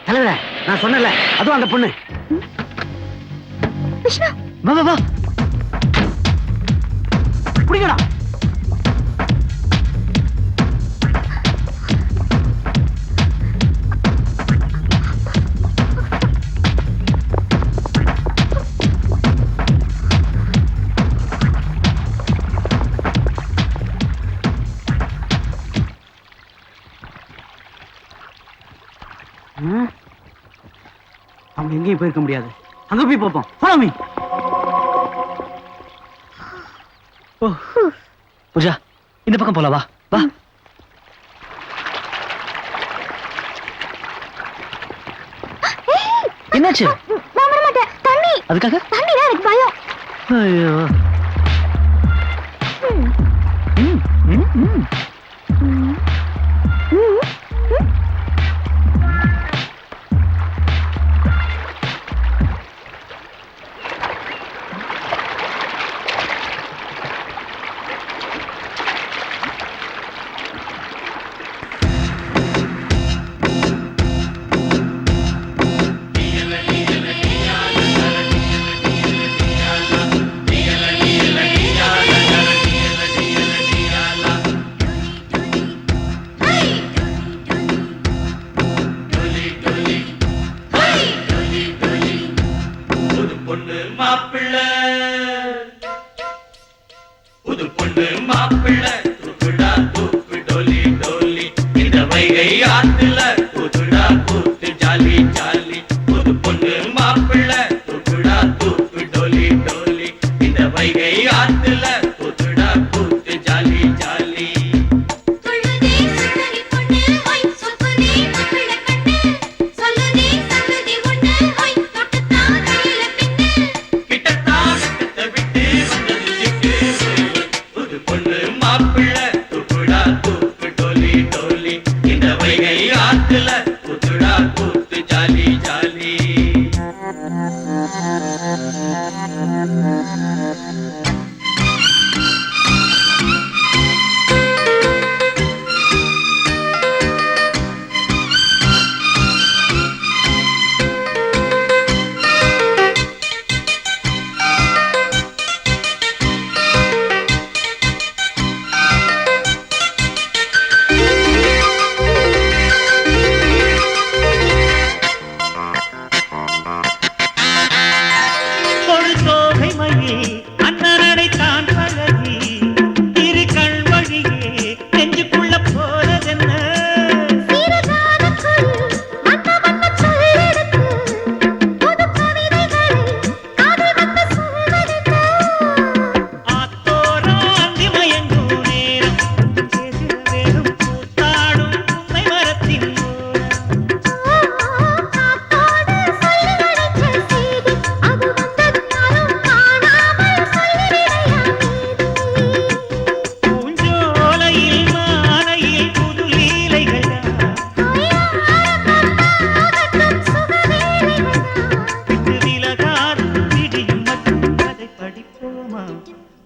தலைவர நான் சொன்னல அதுவும் அந்த பொண்ணு. விஷ்ணு வா வா வா புடிங்கடா. அவங்க எங்கேயும் போயிருக்க முடியாது. அங்க போய் பார்ப்போம். Follow me. பூஜா இந்த பக்கம் போல வா வா. என்னாச்சு? நான் வர மாட்டேன். தண்ணி. அதுக்காக தண்ணி தான் எனக்கு பயம். ஐயோ.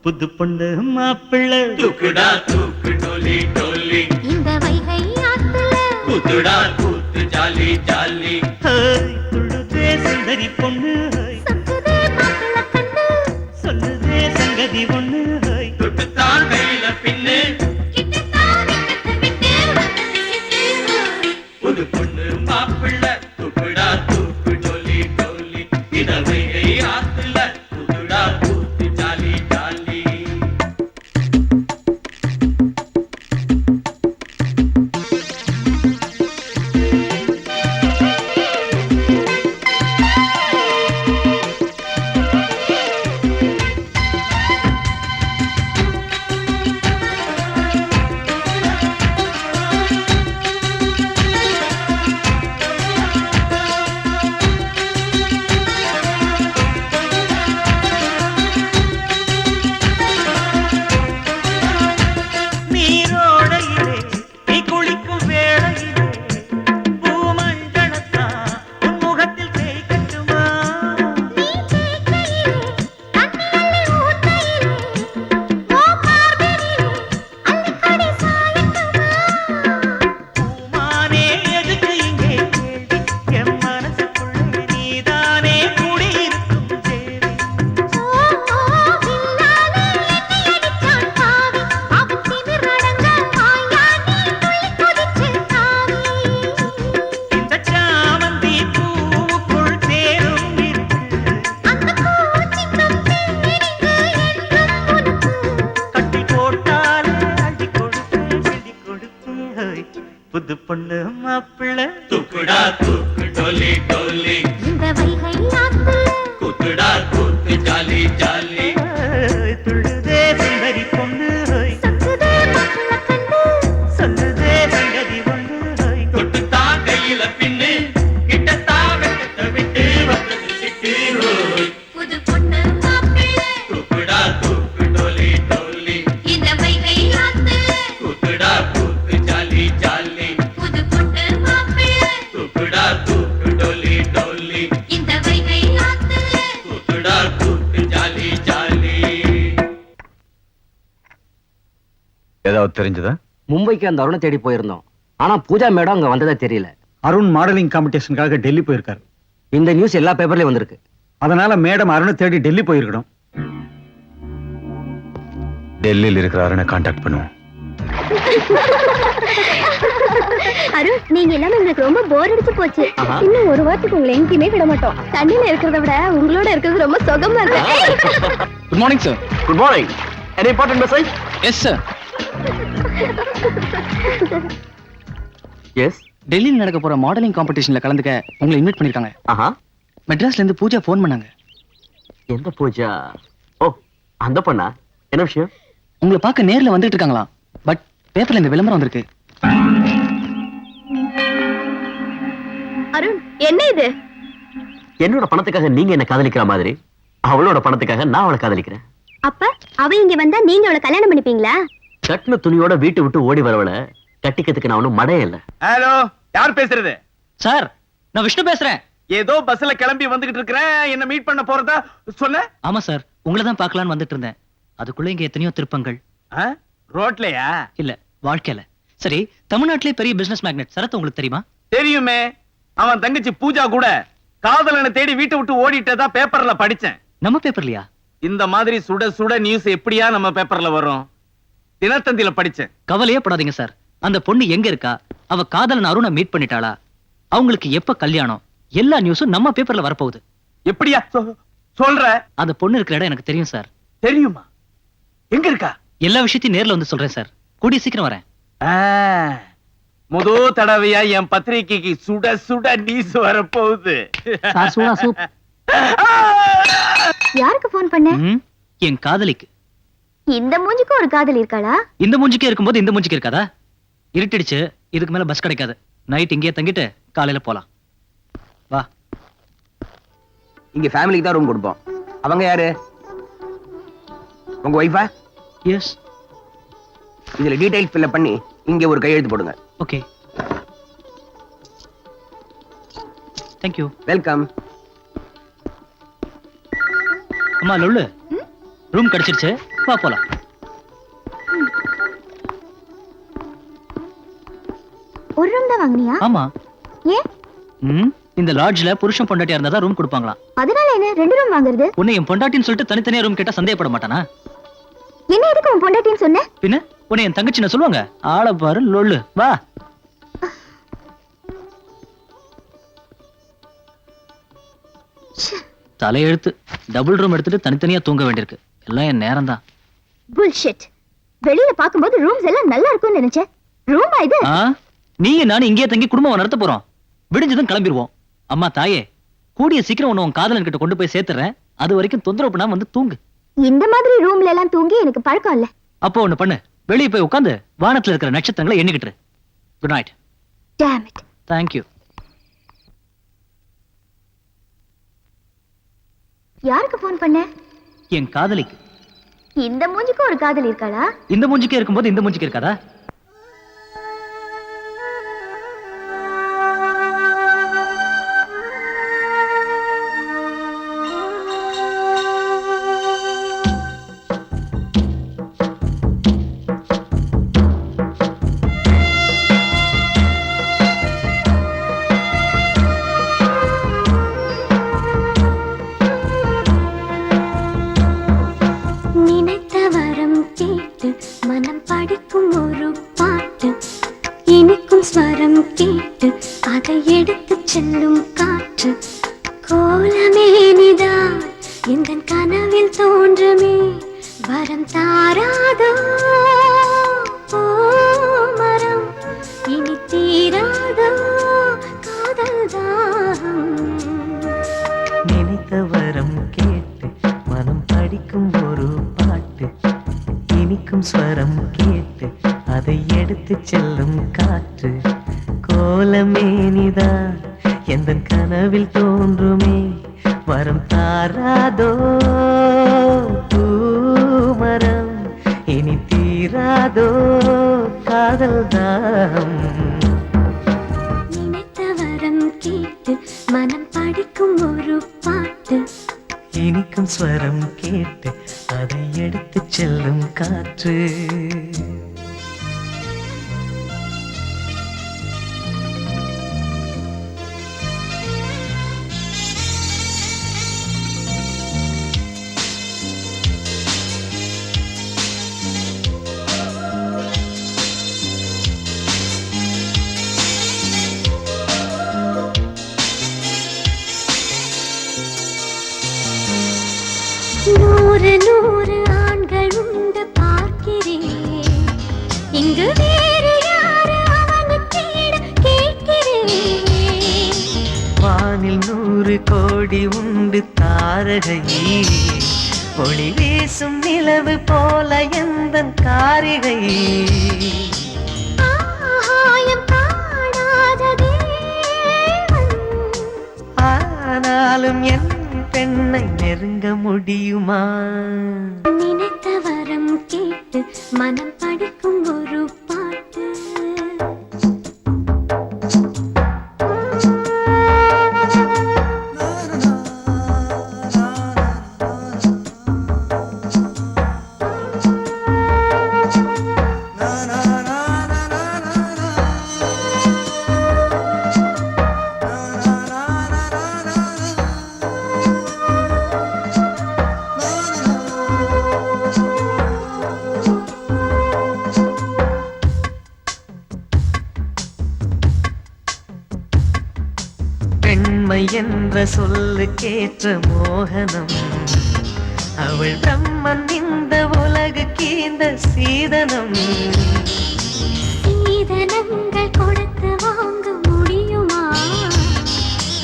புது பொண்ணு மாப்பிள்ளை தூக்குடா தூக்கு டோலி டோலி இந்த வைகை ஆத்துல கூத்துடா கூத்து ஜாலி ஜாலி துள்ளுதே சுந்தரி பொண்ணு சக்குதே மாப்பிள்ளை கண்ணு சொல்லுதே சங்கதி ஒண்ணு தொட்டுத்தான் கையில பின்னு கிட்டத்தான் விட்டு புது பொண்ணு மாப்பிள்ளை தூக்குடா தூக்கு டோலி டோலி இந்த வைகை ஆத்துல கூத்துடா கூத்து ஜாலி ஜாலி புது பொண்ணு மாப்பிள்ளை தூக்குடா தூக்கு டோலி டோலி இந்த வைகை ஆத்துல கூத்துடா கூத்து ஜாலி ஜாலி துள்ளுதே சுந்தரி பொண்ணு சொக்குதே மாப்பிள்ள கண்ணு சொல்லுதே சங்கதி ஒண்ணு தொட்டுத்தான் கையில பின்னு கிட்டத்தான் வெட்டத்தை விட்டு வந்தது சிட்டு புது பொண்ணு மாப்பிள்ள தூக்குடா தூக்கு டோலி டோலி இந்த வைகை ஆத்துல கூத்துடா கூத்து ஜாலி ஜாலி புது பொண்ணு மாப்பிள்ள தூக்குடா தூக்கு டோலி டோலி இந்த வைகை ஆத்துல கூத்துடா கூத்து ஜாலி ஜாலி ஏதாவது தெரிஞ்சதா? மும்பைக்கு அந்த அருணை தேடி போயிருந்தோம். ஆனா பூஜா மேடம் அங்க வந்ததா தெரியல. அருண் மாடலிங் காம்படிஷனுக்காக டெல்லி போயிருக்காரு. இந்த நியூஸ் எல்லா பேப்பர்லயும் வந்திருக்கு. அதனால மேடம் அருணை தேடி டெல்லி போயிருக்கணும். டெல்லியில் இருக்கிற அருணை கான்டாக்ட் பண்ணுவோம். அருண், நீங்க எல்லாமே எங்களுக்கு ரொம்ப போர் அடிச்சு போச்சு. இன்னும் ஒரு வாரத்துக்கு உங்களை எங்கேயுமே விட மாட்டோம். தண்ணியில இருக்கிறத விட உங்களோட இருக்கிறது ரொம்ப சுகமா இருக்கு. Good morning sir. Good morning. Any important message? Yes sir. Yes. டெல்லியில் நடக்க போற மாடலிங் காம்படிஷன்ல கலந்துக்க உங்களை இன்வைட் பண்ணிருக்காங்க. ஆஹா. மெட்ராஸ்ல இருந்து பூஜா ஃபோன் பண்ணாங்க. எந்த பூஜா? ஓ, அந்த பொண்ணா? என்ன விஷயம்? உங்களை பார்க்க நேர்ல வந்துட்டு இருக்காங்களா? பட் பேப்பர்ல இந்த விளம்பரம் வந்திருக்கு. அருண், என்ன இது? என்னோட பணத்துக்காக நீங்க என்ன காதலிக்கிற மாதிரி அவளோட பணத்துக்காக நான் அவளை காதலிக்கிறேன். அப்ப அவ இங்க வந்தா நீங்க அவளை கல்யாணம் பண்ணிப்பீங்களா? கட்டின துணியோட வீட்டை விட்டு ஓடி வரவளை கட்டிக்கிறதுக்கு நான் ஒன்னும் மடைய இல்ல. ஹலோ, யார் பேசுறது? சார், நான் விஷ்ணு பேசுறேன். ஏதோ பஸ்ல கிளம்பி வந்துகிட்டு இருக்கிறேன். என்ன மீட் பண்ண போறதா சொன்ன? ஆமா சார், உங்களை தான் பார்க்கலான்னு வந்துட்டு இருந்தேன். அதுக்குள்ள இங்க எத்தனையோ திருப்பங்கள். ரோட்லயா? இல்ல, வாழ்க்கையில. சரி, தமிழ்நாட்டிலே பெரிய பிசினஸ் மேக்னெட் சரத் உங்களுக்கு தெரியுமா? தெரியுமே. அவன் தங்கச்சி பூஜா கூட காதலனை தேடி வீட்டை விட்டு ஓடிட்டதா பேப்பர்ல படிச்சேன். நம்ம பேப்பர்லயா? இந்த மாதிரி சுட சுட நியூஸ் எப்படியா நம்ம பேப்பர்ல வரும்? தினத்தந்தில படிச்சேன். கவலையே படாதீங்க சார். அந்த பொண்ணு எங்க இருக்கா? அவ காதலன் அருணை மீட் பண்ணிட்டாளா? அவங்களுக்கு எப்ப கல்யாணம்? எல்லா நியூஸும் நம்ம பேப்பர்ல வரப்போகுது. எப்படியா சொல்ற? அந்த பொண்ணு இருக்கிற இடம் எனக்கு தெரியும் சார். தெரியுமா? எங்க இருக்கா? எல்லா விஷயத்தையும் நேர்ல வந்து சொல்றேன் சார். கூடிய சீக்கிரம் வரேன். முதோ தடவையா என் பத்திரிகைக்கு சுட சுட நியூஸ் வரப்போகுது. யாருக்கு போன் பண்ண? என் காதலிக்கு. இந்த மூஞ்சிக்கு ஒரு காதல் இருக்காளா? இந்த மூஞ்சிக்கே இருக்கும்போது இந்த மூஞ்சிக்கு இருக்காதா? இருட்டிடுச்சு, இதுக்கு மேல பஸ் கிடைக்காது. நைட் இங்கேயே தங்கிட்டு காலையில போலாம். வா. இங்க ஃபேமிலிக்கு தான் ரூம் கொடுப்போம். அவங்க யாரு? உங்க ஒய்ஃபா? எஸ். இதுல டீடைல்ஸ் ஃபில் பண்ணி இங்க ஒரு கையெழுத்து போடுங்க. ஓகே. Thank you. வெல்கம். அம்மா லொல்லு, ரூம் கிடைச்சிருச்சு, வா போலாம். ஒரு ரூம் தான் வாங்குனியா? ஆமா. ஏன்? இந்த லாட்ஜ்ல புருஷன் பொண்டாட்டியா இருந்தா தான் ரூம் கொடுப்பாங்களாம். அதனால என்ன ரெண்டு ரூம் வாங்குறது? உன்னை என் பொண்டாட்டின்னு சொல்லிட்டு தனித்தனியா ரூம் கேட்டா சந்தேகப்பட மாட்டானா? என்ன எதுக்கு உன் பொண்டாட்டின்னு சொன்ன? பின்ன உன்னை என் தங்கச்சி நான் சொல்லுவாங்க. ஆளை பாரு லொல்லு, வா. தலையெழுத்து. டபுள் ரூம் எடுத்துட்டு தனித்தனியா தூங்க வேண்டியிருக்கு. எல்லாம் என் நேரம் தான். புல்ஷிட். வெளியில பாக்கும்போது ரூம்ஸ் எல்லாம் நல்லா இருக்கும்னு நினைச்சேன். ரூமா இது? நீங்க நானும் இங்கேயே தங்கி குடும்பம் நடத்த போறோம். விடிஞ்சதும் கிளம்பிடுவோம். அம்மா தாயே, கூடிய சீக்கிரம் உன்னை உன் காதலன் கிட்ட கொண்டு போய் சேர்த்துறேன். அது வரைக்கும் தொந்தரவு பண்ணாம வந்து தூங்கு. இந்த மாதிரி ரூம்ல எல்லாம் தூங்கி எனக்கு பழக்கம் இல்ல. அப்போ ஒண்ணு பண்ணு, வெளியே போய் உட்காந்து வானத்துல இருக்கிற நட்சத்திரங்களை எண்ணிக்கிட்டு. Good night. Damn it. Thank you. யாருக்கு போன் பண்ண? என் காதலிக்கு. இந்த மூஞ்சிக்கு ஒரு காதல் இருக்காளா? இந்த மூஞ்சிக்கே இருக்கும்போது இந்த மூஞ்சிக்கு இருக்காதா? ஸ்வரம் கேட்டு அதை எடுத்து செல்லும் காற்று கோலமேனிதான் எந்த கனவில் தோன்றுமே வரம் தாராதோ மரம் இனி தீராதோ காதல் தாகம். நினைத்த வரம் கேட்டு மனம் படிக்கும் ஒரு பாட்டு இனிக்கும் ஸ்வரம் கேட்டு அதை எடுத்து செல்லும் காற்று கோலமேனிதான் எந்த கனவில் தோன்றுமே வரம் தாராதோ பூமரம் இனி தீராதோ காதல் தாகம். நினைத்த வரம் கேட்டு மனம் படிக்கும் ஒரு பாட்டு இனிக்கும் ஸ்வரம் கேட்டு அதை எடுத்து செல்லும் காற்று நூறு நூறு ஆண்கள் உண்டு பார்க்கிறேன் இங்கு வேறு யாரு அவனுக்கேட கேட்கிறேன். வானில் 100 கோடி உண்டு தாரகையே ஒளி வீசும் நிலவு போல எந்த காரிகை ஆகாயம் காணாத தேவன் ஆனாலும் என் பெண்ணை நெருங்க முடியுமா? நினைத்த வரம் கேட்டு மனம் படிக்கும் ஒரு பாட்டு. பெண்மை என்ற சொல்லுக்கேற்ற மோகனம் அவள் பிரம்மன் இந்த உலகுக்கு இந்த சீதனம் சீதனங்கள் கொடுத்து வாங்க முடியுமா?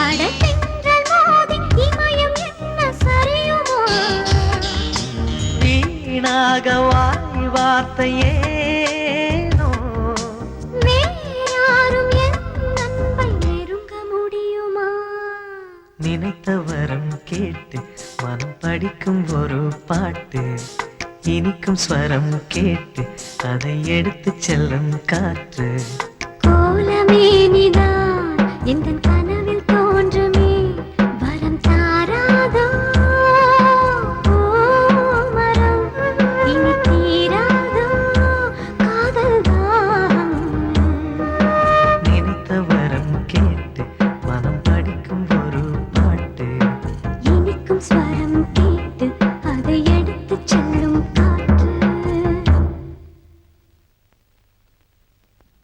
அடத்தென்றல் மோதி இமயம் என்ன சரியுமா? வீணாக வாய் வார்த்தையேனோ வேறாரும் என் அன்பை நெருங்க முடியுமா? நினைத்த வரம் கேட்டு மனம் படிக்கும் ஒரு பாட்டு இனிக்கும் ஸ்வரம் கேட்டு அதை எடுத்து செல்லும் காற்று